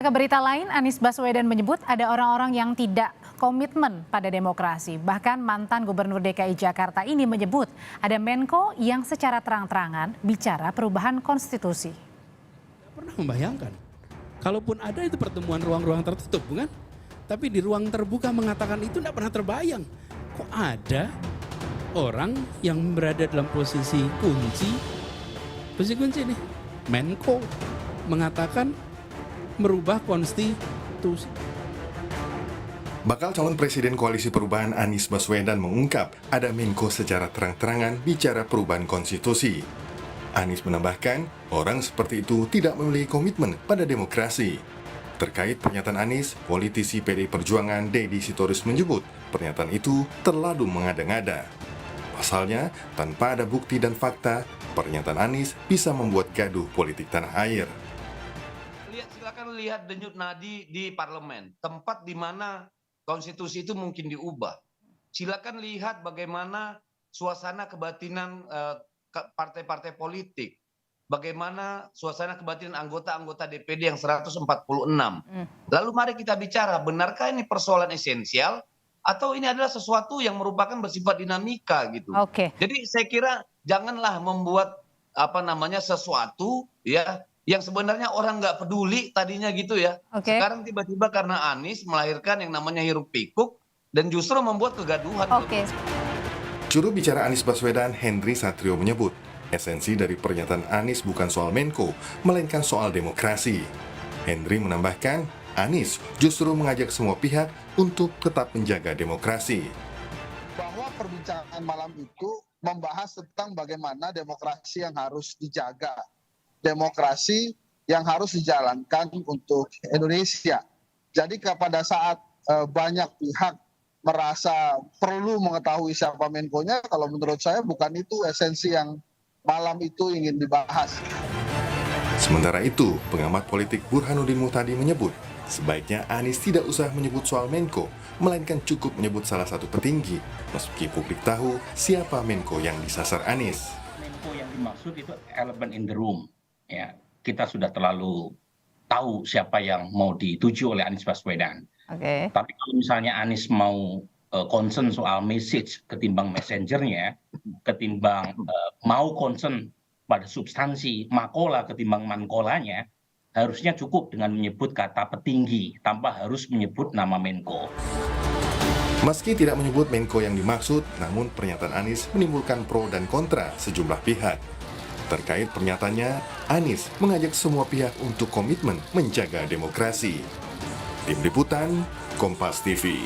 Ke berita lain, Anies Baswedan menyebut ada orang-orang yang tidak komitmen pada demokrasi. Bahkan mantan Gubernur DKI Jakarta ini menyebut ada Menko yang secara terang-terangan bicara perubahan konstitusi. Tidak pernah membayangkan, kalaupun ada itu pertemuan ruang-ruang tertutup, bukan? Tapi di ruang terbuka mengatakan itu tidak pernah terbayang. Kok ada orang yang berada dalam posisi kunci nih, Menko mengatakan merubah konstitusi. Bakal calon presiden Koalisi Perubahan Anies Baswedan mengungkap ada Menko secara terang-terangan bicara perubahan konstitusi. Anies menambahkan, orang seperti itu tidak memiliki komitmen pada demokrasi. Terkait pernyataan Anies, politisi PDI Perjuangan Deddy Sitorus menyebut pernyataan itu terlalu mengada-ngada. Pasalnya, tanpa ada bukti dan fakta, pernyataan Anies bisa membuat gaduh politik tanah air. Silakan lihat denyut nadi di parlemen, tempat di mana konstitusi itu mungkin diubah. Silakan lihat bagaimana suasana kebatinan partai-partai politik. Bagaimana suasana kebatinan anggota-anggota DPD yang 146. Lalu mari kita bicara, benarkah ini persoalan esensial atau ini adalah sesuatu yang merupakan bersifat dinamika gitu. Jadi saya kira janganlah membuat sesuatu ya yang sebenarnya orang nggak peduli tadinya gitu ya. Sekarang tiba-tiba karena Anies melahirkan yang namanya hiruk pikuk dan justru membuat kegaduhan. Juru bicara Anies Baswedan, Henry Satrio menyebut, esensi dari pernyataan Anies bukan soal Menko, melainkan soal demokrasi. Henry menambahkan, Anies justru mengajak semua pihak untuk tetap menjaga demokrasi. Bahwa perbincangan malam itu membahas tentang bagaimana demokrasi yang harus dijaga. Demokrasi yang harus dijalankan untuk Indonesia. Jadi pada saat banyak pihak merasa perlu mengetahui siapa Menko-nya, kalau menurut saya bukan itu esensi yang malam itu ingin dibahas. Sementara itu, pengamat politik Burhanuddin Muhtadi menyebut, sebaiknya Anies tidak usah menyebut soal Menko, melainkan cukup menyebut salah satu petinggi, meski publik tahu siapa Menko yang disasar Anies. Menko yang dimaksud itu elephant in the room. Ya, kita sudah terlalu tahu siapa yang mau dituju oleh Anies Baswedan. Tapi kalau misalnya Anies mau concern soal message ketimbang messengernya, ketimbang mau concern pada substansi makola ketimbang mankolanya, harusnya cukup dengan menyebut kata petinggi tanpa harus menyebut nama Menko. Meski tidak menyebut Menko yang dimaksud, namun pernyataan Anies menimbulkan pro dan kontra sejumlah pihak. Terkait pernyataannya, Anies mengajak semua pihak untuk komitmen menjaga demokrasi. Tim Liputan, Kompas TV.